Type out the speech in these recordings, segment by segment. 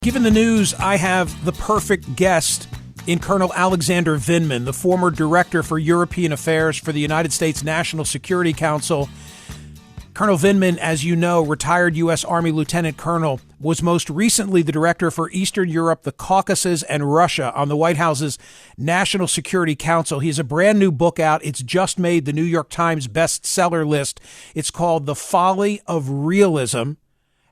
Given the news, I have the perfect guest in Colonel Alexander Vindman, the former Director for European Affairs for the United States National Security Council. Colonel Vindman, as you know, retired U.S. Army Lieutenant Colonel, was most recently the Director for Eastern Europe, the Caucasus, and Russia on the White House's National Security Council. He has a brand new book out. It's just made the New York Times bestseller list. It's called The Folly of Realism: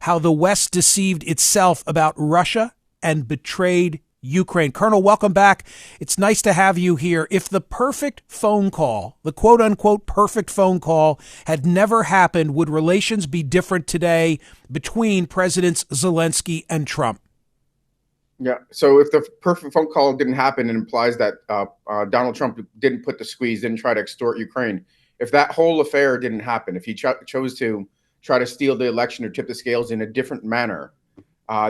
How the West Deceived Itself About Russia and Betrayed Ukraine. Colonel, welcome back. It's nice to have you here. If the perfect phone call, the quote-unquote perfect phone call, had never happened, would relations be different today between Presidents Zelensky and Trump? Yeah, so if the perfect phone call didn't happen, it implies that Donald Trump didn't put the squeeze, didn't try to extort Ukraine. If that whole affair didn't happen, if he chose to try to steal the election or tip the scales in a different manner,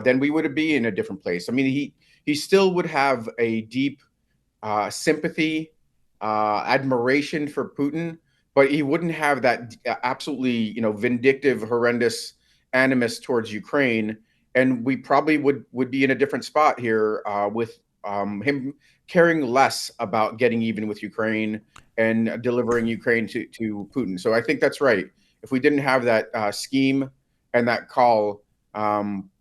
then we would be in a different place. I mean, he still would have a deep sympathy, admiration for Putin, but he wouldn't have that absolutely, vindictive, horrendous animus towards Ukraine. And we probably would be in a different spot here with him caring less about getting even with Ukraine and delivering Ukraine to Putin. So I think that's right. If we didn't have that scheme and that call,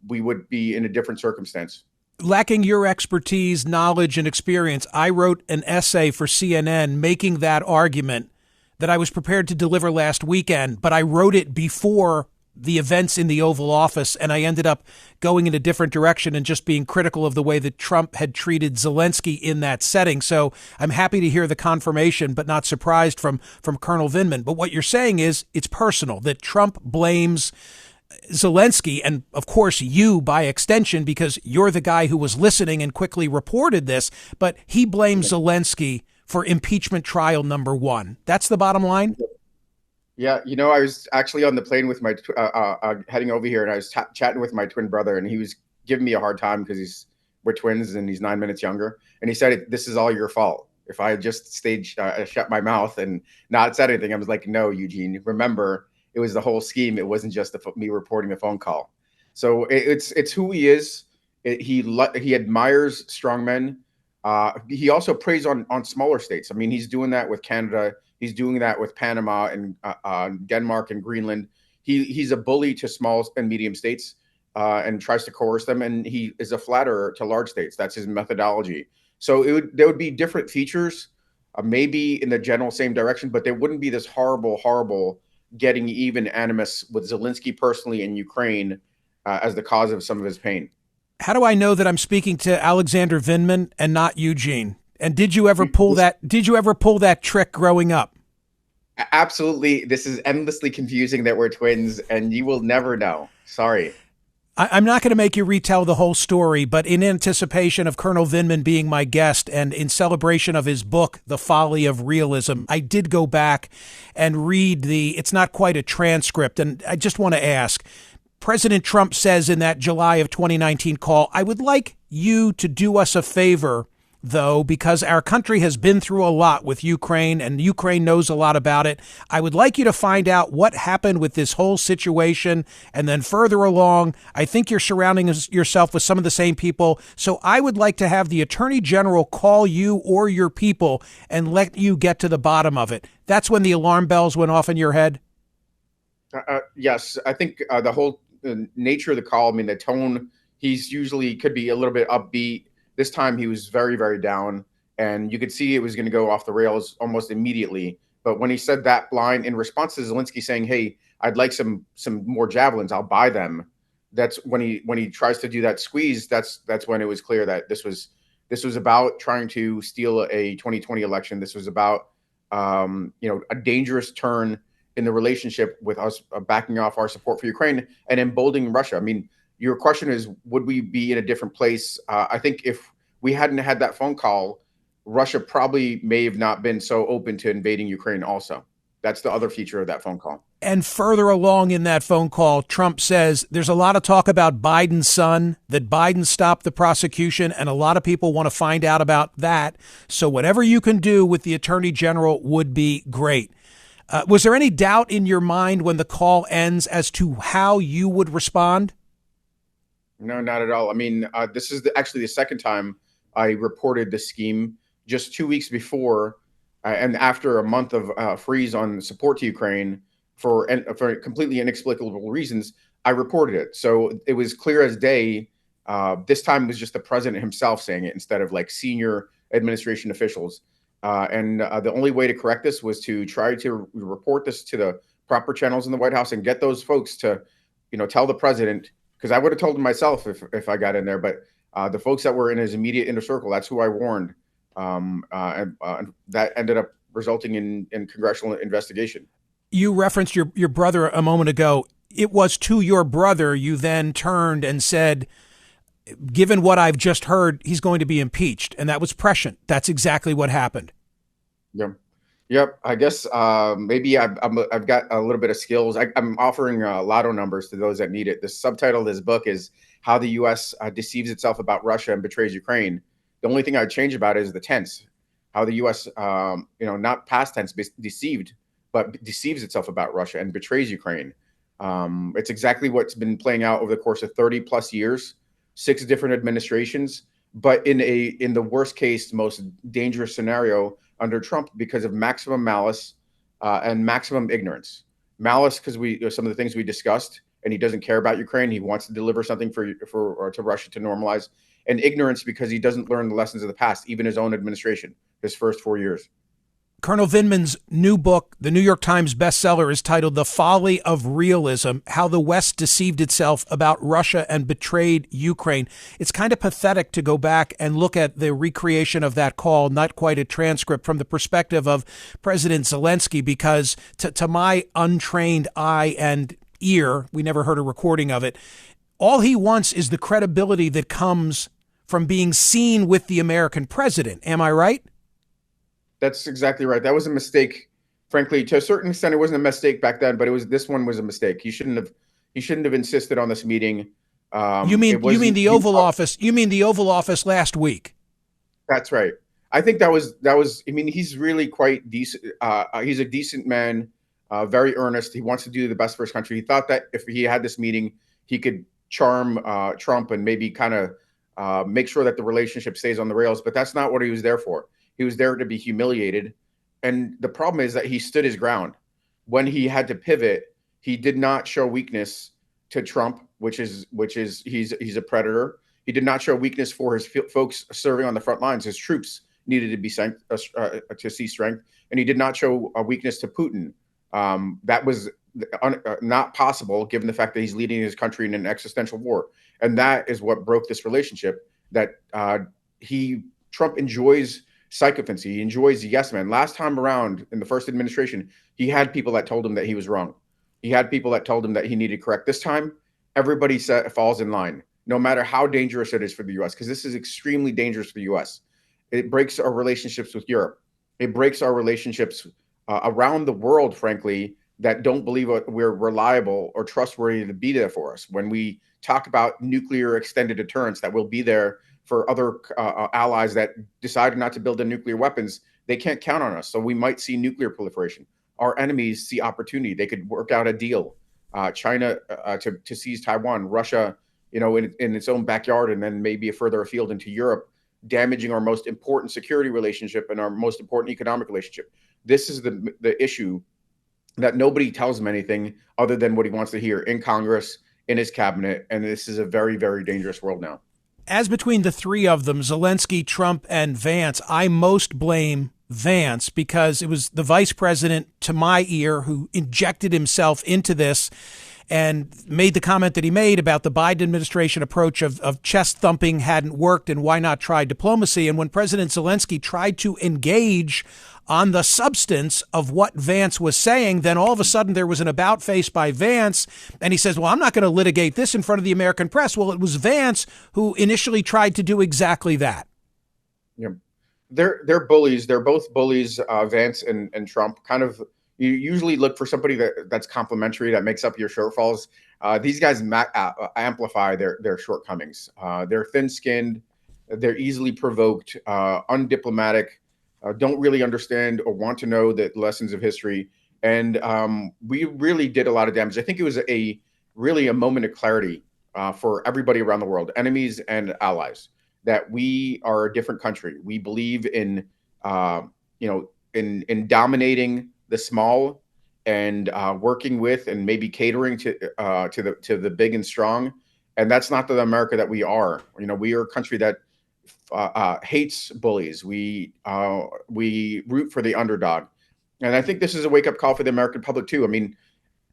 we would be in a different circumstance. Lacking your expertise, knowledge, and experience, I wrote an essay for CNN making that argument that I was prepared to deliver last weekend, but I wrote it before the events in the Oval Office, and I ended up going in a different direction and just being critical of the way that Trump had treated Zelensky in that setting. So I'm happy to hear the confirmation, but not surprised from Colonel Vindman. But what you're saying is it's personal, that Trump blames Zelensky, and of course you by extension, because you're the guy who was listening and quickly reported this, but he blames Zelensky for impeachment trial number one. That's the bottom line? Yeah, I was actually on the plane with my heading over here, and I was chatting with my twin brother, and he was giving me a hard time because we're twins and he's 9 minutes younger, and he said, "This is all your fault. If I had just stayed shut my mouth and not said anything." I was like, "No, Eugene, remember, it was the whole scheme. It wasn't just me reporting the phone call." So it's who he is. He admires strongmen. He also preys on smaller states. I mean, he's doing that with Canada. He's doing that with Panama and Denmark and Greenland. He's a bully to small and medium states and tries to coerce them. And he is a flatterer to large states. That's his methodology. So there would be different features, maybe in the general same direction, but there wouldn't be this horrible getting even animus with Zelensky personally in Ukraine as the cause of some of his pain. How do I know that I'm speaking to Alexander Vindman and not Eugene? And did you ever pull that trick growing up? Absolutely. This is endlessly confusing that we're twins, and you will never know. Sorry. I'm not going to make you retell the whole story, but in anticipation of Colonel Vindman being my guest and in celebration of his book, The Folly of Realism, I did go back and read it's not quite a transcript, and I just want to ask, President Trump says in that July of 2019 call, "I would like you to do us a favor, though, because our country has been through a lot with Ukraine and Ukraine knows a lot about it. I would like you to find out what happened with this whole situation. And then further along, I think you're surrounding yourself with some of the same people. So I would like to have the Attorney General call you or your people and let you get to the bottom of it." That's when the alarm bells went off in your head? Yes, I think the whole nature of the call, I mean, the tone, he's usually could be a little bit upbeat. This time he was very, very down, and you could see it was going to go off the rails almost immediately. But when he said that line in response to Zelensky saying, "Hey, I'd like some more javelins, I'll buy them," that's when he tries to do that squeeze. That's when it was clear that this was about trying to steal a 2020 election. This was about a dangerous turn in the relationship with us backing off our support for Ukraine and emboldening Russia. I mean, your question is, would we be in a different place? I think if we hadn't had that phone call, Russia probably may have not been so open to invading Ukraine also. That's the other feature of that phone call. And further along in that phone call, Trump says there's a lot of talk about Biden's son, that Biden stopped the prosecution, and a lot of people want to find out about that. So whatever you can do with the Attorney General would be great. Was there any doubt in your mind when the call ends as to how you would respond? No, not at all. I mean, this is actually the second time I reported the scheme. Just 2 weeks before, and after a month of freeze on support to Ukraine for completely inexplicable reasons, I reported it. So it was clear as day. This time it was just the president himself saying it instead of like senior administration officials. And the only way to correct this was to try to report this to the proper channels in the White House and get those folks to, tell the president, because I would have told him myself if I got in there. But the folks that were in his immediate inner circle, that's who I warned. And that ended up resulting in congressional investigation. You referenced your brother a moment ago. It was to your brother you then turned and said, given what I've just heard, he's going to be impeached. And that was prescient. That's exactly what happened. Yeah. Yep. I guess maybe I've got a little bit of skills. I'm offering lotto numbers to those that need it. The subtitle of this book is How the U.S. Deceives Itself About Russia and Betrays Ukraine. The only thing I'd change about it is the tense. How the U.S., not past tense, deceived, but deceives itself about Russia and betrays Ukraine. It's exactly what's been playing out over the course of 30 plus years, 6 different administrations, but in the worst case, most dangerous scenario under Trump because of maximum malice and maximum ignorance. Malice because some of the things we discussed, and he doesn't care about Ukraine. He wants to deliver something to Russia to normalize, and ignorance because he doesn't learn the lessons of the past, even his own administration, his first 4 years. Colonel Vindman's new book, the New York Times bestseller, is titled The Folly of Realism, How the West Deceived Itself About Russia and Betrayed Ukraine. It's kind of pathetic to go back and look at the recreation of that call, not quite a transcript, from the perspective of President Zelensky, because to my untrained eye and ear, we never heard a recording of it, all he wants is the credibility that comes from being seen with the American president. Am I right? That's exactly right. That was a mistake. Frankly, to a certain extent, it wasn't a mistake back then, but this one was a mistake. He shouldn't have insisted on this meeting. You mean the Oval Office? You mean the Oval Office last week? That's right. I think that was. I mean, he's really quite decent. He's a decent man, very earnest. He wants to do the best for his country. He thought that if he had this meeting, he could charm Trump and maybe kind of make sure that the relationship stays on the rails. But that's not what he was there for. He was there to be humiliated. And the problem is that he stood his ground. When he had to pivot, he did not show weakness to Trump, which is he's a predator. He did not show weakness for his folks serving on the front lines. His troops needed to be to see strength. And he did not show a weakness to Putin. That was not possible given the fact that he's leading his country in an existential war. And that is what broke this relationship, that Trump enjoys sycophancy. He enjoys yes men. Last time around in the first administration, he had people that told him that he was wrong. He had people that told him that he needed to correct. This time, everybody falls in line, no matter how dangerous it is for the U.S., because this is extremely dangerous for the U.S. It breaks our relationships with Europe. It breaks our relationships around the world, frankly, that don't believe we're reliable or trustworthy to be there for us. When we talk about nuclear extended deterrence, that will be there for other allies that decided not to build their nuclear weapons, they can't count on us. So we might see nuclear proliferation. Our enemies see opportunity. They could work out a deal. China to seize Taiwan, Russia, in its own backyard, and then maybe further afield into Europe, damaging our most important security relationship and our most important economic relationship. This is the issue that nobody tells him anything other than what he wants to hear in Congress, in his cabinet. And this is a very, very dangerous world now. As between the three of them, Zelensky, Trump, and Vance, I most blame Vance because it was the vice president, to my ear, who injected himself into this and made the comment that he made about the Biden administration approach of chest thumping hadn't worked and why not try diplomacy. And when President Zelensky tried to engage on the substance of what Vance was saying, then all of a sudden there was an about face by Vance. And he says, well, I'm not going to litigate this in front of the American press. Well, it was Vance who initially tried to do exactly that. Yeah, they're bullies. They're both bullies, Vance and Trump. Kind of, you usually look for somebody that's complementary, that makes up your shortfalls. These guys amplify their shortcomings. They're thin-skinned. They're easily provoked, undiplomatic. Don't really understand or want to know the lessons of history. And we really did a lot of damage. I think it was really a moment of clarity for everybody around the world, enemies and allies, that we are a different country. We believe in, in dominating the small and working with and maybe catering to the big and strong. And that's not the America that we are. We are a country that hates bullies. We root for the underdog. And I think this is a wake up call for the American public too. I mean,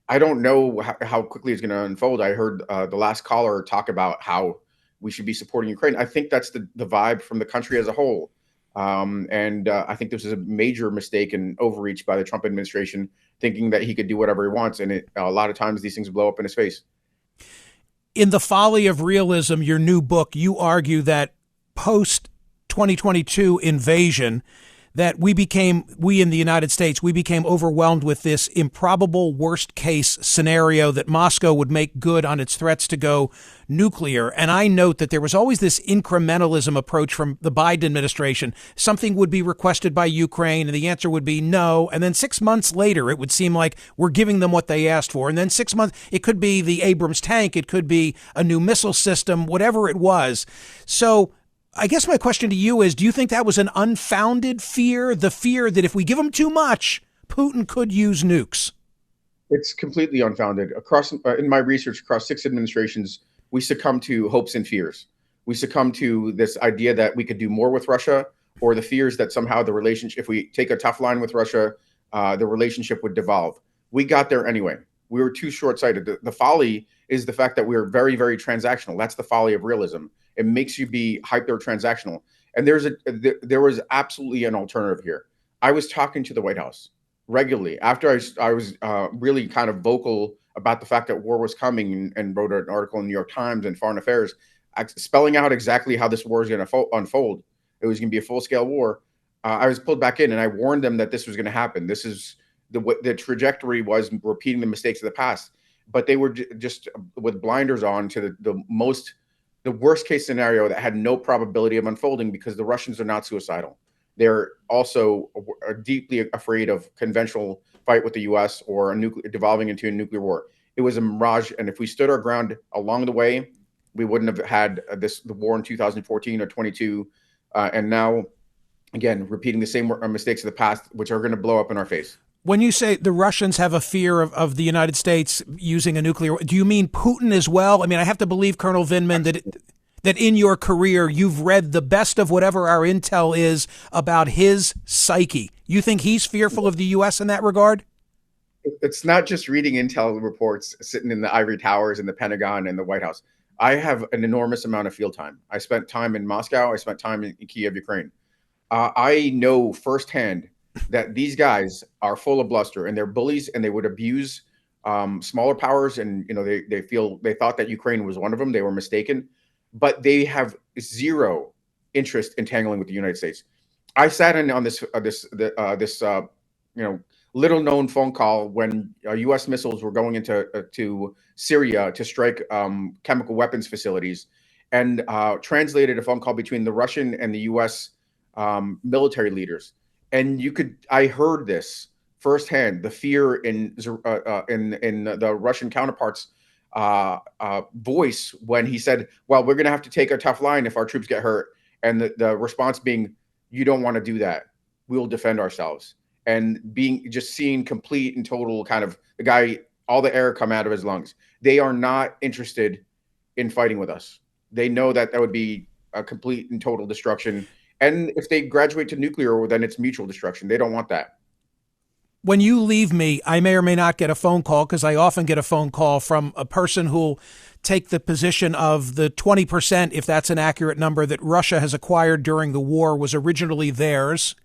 I don't know how quickly it's going to unfold. I heard the last caller talk about how we should be supporting Ukraine. I think that's the vibe from the country as a whole. And I think this is a major mistake and overreach by the Trump administration, thinking that he could do whatever he wants. And a lot of times these things blow up in his face. In The Folly of Realism, your new book, you argue that post 2022 invasion, that we in the United States, we became overwhelmed with this improbable worst case scenario that Moscow would make good on its threats to go nuclear. And I note that there was always this incrementalism approach from the Biden administration. Something would be requested by Ukraine and the answer would be no. And then 6 months later, it would seem like we're giving them what they asked for. And then 6 months, it could be the Abrams tank. It could be a new missile system, whatever it was. So I guess my question to you is, do you think that was an unfounded fear, the fear that if we give them too much, Putin could use nukes? It's completely unfounded. In my research across 6 administrations, we succumb to hopes and fears. We succumb to this idea that we could do more with Russia, or the fears that somehow the relationship, if we take a tough line with Russia, the relationship would devolve. We got there anyway. We were too short-sighted. The folly is the fact that we are very, very transactional. That's the folly of realism. It makes you be hyper transactional. And there was absolutely an alternative here. I was talking to the White House regularly after I was really kind of vocal about the fact that war was coming, and wrote an article in the New York Times and Foreign Affairs spelling out exactly how this war is going to unfold. It was going to be a full-scale war. I was pulled back in, and I warned them that this was going to happen. This is the trajectory was repeating the mistakes of the past, but they were just with blinders on to the worst case scenario that had no probability of unfolding, because the Russians are not suicidal. They're also deeply afraid of conventional fight with the U.S. or devolving into a nuclear war. It was a mirage. And if we stood our ground along the way, we wouldn't have had the war in 2014 or 22. And now, again, repeating the same mistakes of the past, which are going to blow up in our face. When you say the Russians have a fear of the United States using a nuclear, do you mean Putin as well? I mean, I have to believe, Colonel Vindman, that in your career, you've read the best of whatever our intel is about his psyche. You think he's fearful of the U.S. in that regard? It's not just reading intel reports sitting in the ivory towers in the Pentagon and the White House. I have an enormous amount of field time. I spent time in Moscow. I spent time in Kiev, Ukraine. I know firsthand that these guys are full of bluster, and they're bullies, and they would abuse smaller powers. And they thought that Ukraine was one of them. They were mistaken, but they have zero interest in tangling with the United States. I sat in on this little known phone call when U.S. missiles were going into to Syria to strike chemical weapons facilities, and translated a phone call between the Russian and the U.S. Military leaders. And I heard this firsthand, the fear in the Russian counterparts' voice when he said, well, we're going to have to take a tough line if our troops get hurt. And the response being, you don't want to do that. We'll defend ourselves. And seeing complete and total kind of the guy, all the air come out of his lungs. They are not interested in fighting with us. They know that would be a complete and total destruction. And if they graduate to nuclear, then it's mutual destruction. They don't want that. When you leave me, I may or may not get a phone call, because I often get a phone call from a person who'll take the position of the 20%, if that's an accurate number, that Russia has acquired during the war was originally theirs.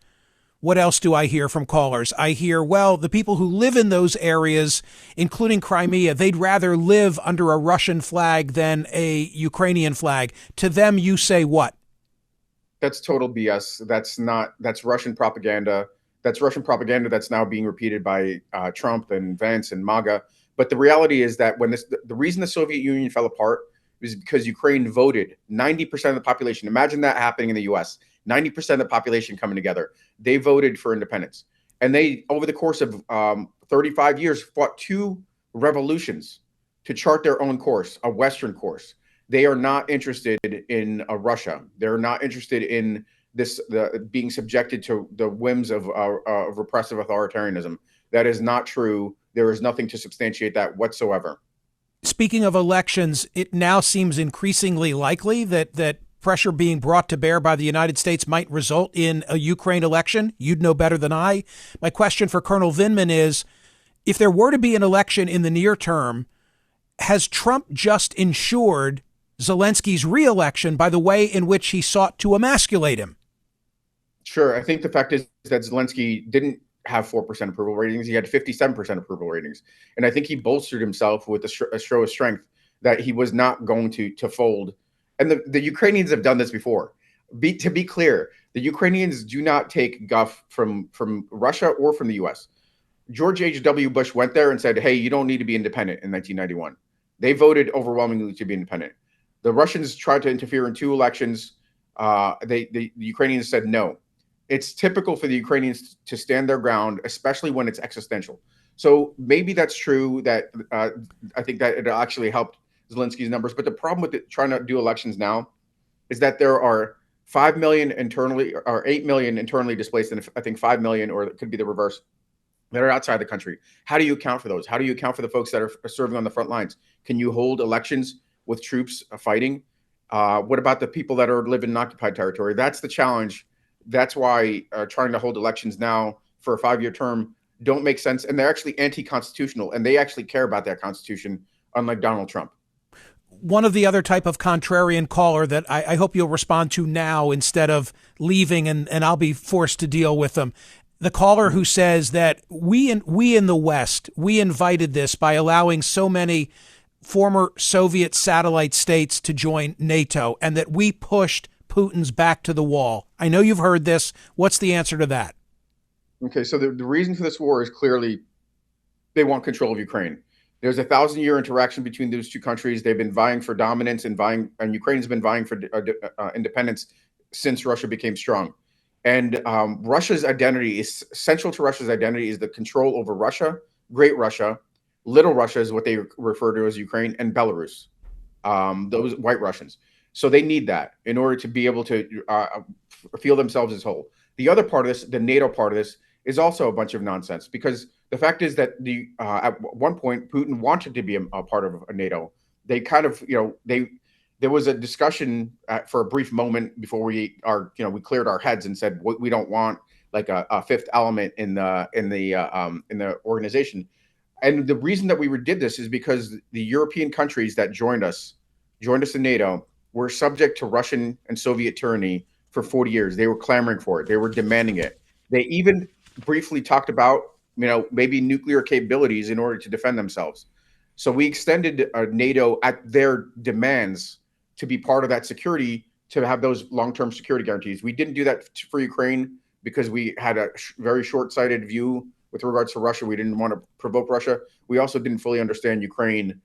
What else do I hear from callers? I hear, well, the people who live in those areas, including Crimea, they'd rather live under a Russian flag than a Ukrainian flag. To them, you say what? That's total BS. That's Russian propaganda. That's Russian propaganda that's now being repeated by Trump and Vance and MAGA. But the reality is that the reason the Soviet Union fell apart is because Ukraine voted 90% of the population. Imagine that happening in the U.S. 90% of the population coming together. They voted for independence. And they, over the course of 35 years, fought 2 revolutions to chart their own course, a Western course. They are not interested in Russia. They're not interested in being subjected to the whims of repressive authoritarianism. That is not true. There is nothing to substantiate that whatsoever. Speaking of elections, it now seems increasingly likely that pressure being brought to bear by the United States might result in a Ukraine election. You'd know better than I. My question for Colonel Vindman is, if there were to be an election in the near term, has Trump just ensured Zelensky's re-election by the way in which he sought to emasculate him? Sure. I think the fact is that Zelensky didn't have 4% approval ratings. He had 57% approval ratings. And I think he bolstered himself with a show of strength that he was not going to fold. And the Ukrainians have done this before. To be clear, the Ukrainians do not take guff from Russia or from the U.S. George H.W. Bush went there and said, hey, you don't need to be independent in 1991. They voted overwhelmingly to be independent. The Russians tried to interfere in 2 elections. The Ukrainians said no. It's typical for the Ukrainians to stand their ground, especially when it's existential. So maybe that's true that I think that it actually helped Zelensky's numbers. But the problem with trying to do elections now is that there are 5 million internally or 8 million internally displaced, and I think 5 million, or it could be the reverse, that are outside the country. How do you account for those? How do you account for the folks that are serving on the front lines? Can you hold elections with troops fighting? What about the people that live in occupied territory? That's the challenge. That's why trying to hold elections now for a 5-year term don't make sense. And they're actually anti-constitutional, and they actually care about that Constitution, unlike Donald Trump. One of the other type of contrarian caller that I hope you'll respond to now instead of leaving and I'll be forced to deal with them. The caller who says that we in the West, we invited this by allowing so many former Soviet satellite states to join NATO, and that we pushed Putin's back to the wall. I know you've heard this. What's the answer to that? Okay, so the reason for this war is clearly they want control of Ukraine. There's a 1,000-year interaction between those two countries. They've been vying for dominance and Ukraine's been vying for independence since Russia became strong. And Russia's identity is central to Russia's identity is the control over Russia, Great Russia, Little Russia is what they refer to as Ukraine, and Belarus, those White Russians. So they need that in order to be able to feel themselves as whole. The other part of this, the NATO part of this, is also a bunch of nonsense, because the fact is that at one point Putin wanted to be a part of NATO. They kind of, there was a discussion for a brief moment before we cleared our heads and said we don't want like a fifth element in the organization. And the reason that we did this is because the European countries that joined us in NATO were subject to Russian and Soviet tyranny for 40 years. They were clamoring for it. They were demanding it. They even briefly talked about, maybe nuclear capabilities in order to defend themselves. So we extended NATO at their demands to be part of that security, to have those long-term security guarantees. We didn't do that for Ukraine because we had a very short-sighted view with regards to Russia. We didn't want to provoke Russia. We also didn't fully understand Ukraine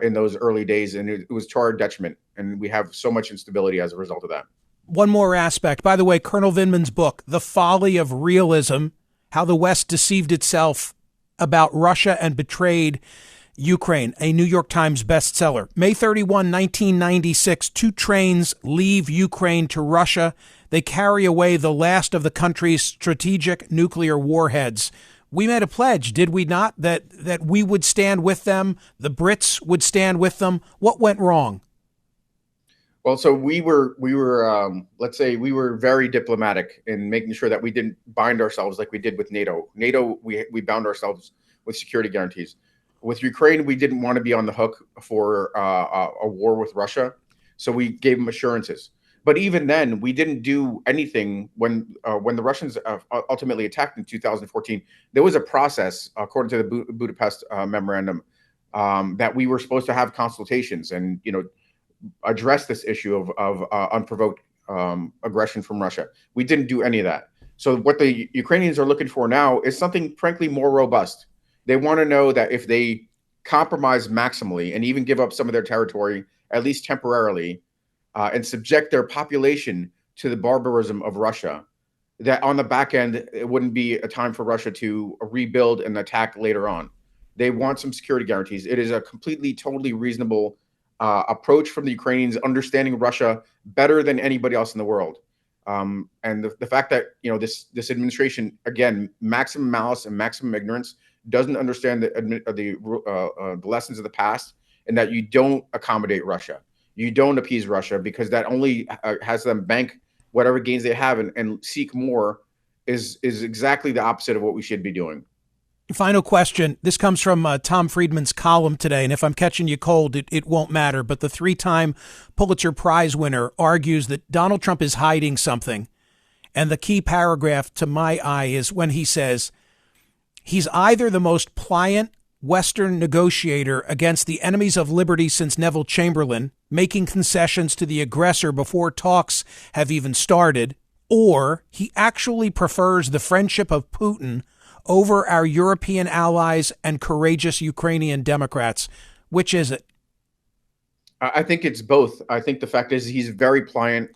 in those early days, and it was to our detriment. And we have so much instability as a result of that. One more aspect. By the way, Colonel Vindman's book, The Folly of Realism, How the West Deceived Itself About Russia and Betrayed Ukraine, a New York Times bestseller. May 31, 1996, 2 trains leave Ukraine to Russia. They carry away the last of the country's strategic nuclear warheads. We made a pledge, did we not, that we would stand with them, the Brits would stand with them. What went wrong? Well, so we were let's say we were very diplomatic in making sure that we didn't bind ourselves like we did with NATO. NATO, we bound ourselves with security guarantees. With Ukraine, we didn't want to be on the hook for a war with Russia, so we gave them assurances. But even then, we didn't do anything when the Russians ultimately attacked in 2014. There was a process, according to the Budapest memorandum, that we were supposed to have consultations and address this issue of unprovoked aggression from Russia. We didn't do any of that. So what the Ukrainians are looking for now is something, frankly, more robust. They want to know that if they compromise maximally and even give up some of their territory, at least temporarily, and subject their population to the barbarism of Russia, that on the back end, it wouldn't be a time for Russia to rebuild and attack later on. They want some security guarantees. It is a completely, totally reasonable approach from the Ukrainians, understanding Russia better than anybody else in the world. And the fact that this administration, again, maximum malice and maximum ignorance, doesn't understand the lessons of the past, and that you don't accommodate Russia, you don't appease Russia, because that only has them bank whatever gains they have and seek more, is exactly the opposite of what we should be doing. Final question. This comes from Tom Friedman's column today, and if I'm catching you cold, it won't matter. But the 3-time Pulitzer Prize winner argues that Donald Trump is hiding something. And the key paragraph to my eye is when he says, he's either the most pliant Western negotiator against the enemies of liberty since Neville Chamberlain, making concessions to the aggressor before talks have even started, or he actually prefers the friendship of Putin over our European allies and courageous Ukrainian Democrats. Which is it? I think it's both. I think the fact is he's very pliant,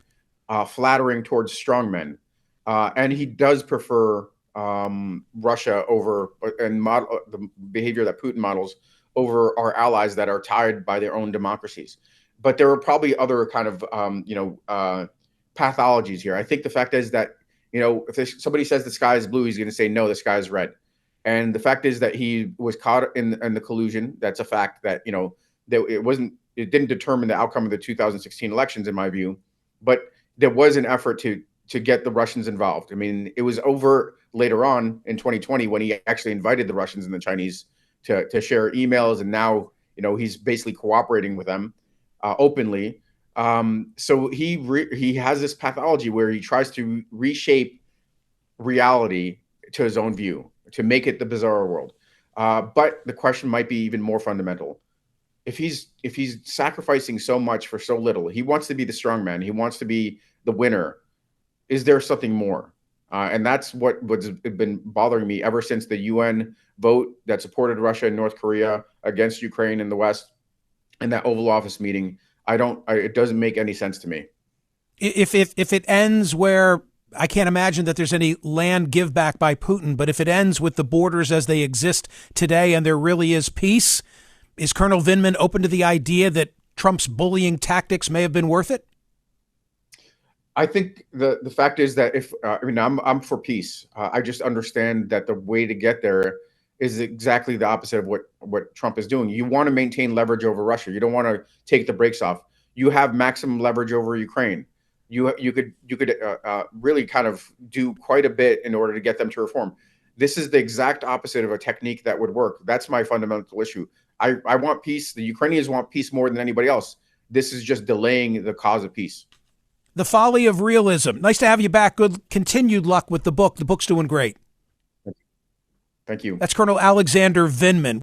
flattering towards strongmen, and he does prefer Russia over, and the behavior that Putin models over our allies that are tied by their own democracies. But there are probably other kind of pathologies here. I think the fact is that if somebody says the sky is blue, he's going to say, no, the sky is red. And the fact is that he was caught in the collusion. That's a fact that, that it didn't determine the outcome of the 2016 elections, in my view. But there was an effort to get the Russians involved. I mean, it was over later on in 2020 when he actually invited the Russians and the Chinese to share emails. And now, he's basically cooperating with them openly. So he has this pathology where he tries to reshape reality to his own view, to make it the bizarre world. But the question might be even more fundamental. If he's sacrificing so much for so little, he wants to be the strong man, he wants to be the winner. Is there something more? And that's what's been bothering me ever since the UN vote that supported Russia and North Korea against Ukraine in the West, and that Oval Office meeting. It doesn't make any sense to me. If it ends where, I can't imagine that there's any land give back by Putin, but if it ends with the borders as they exist today and there really is peace, is Colonel Vindman open to the idea that Trump's bullying tactics may have been worth it? I think the fact is that I'm for peace. I just understand that the way to get there is exactly the opposite of what Trump is doing. You want to maintain leverage over Russia. You don't want to take the brakes off. You have maximum leverage over Ukraine. You could really kind of do quite a bit in order to get them to reform. This is the exact opposite of a technique that would work. That's my fundamental issue. I want peace. The Ukrainians want peace more than anybody else. This is just delaying the cause of peace. The Folly of Realism. Nice to have you back. Good continued luck with the book. The book's doing great. Thank you. That's Colonel Alexander Vindman.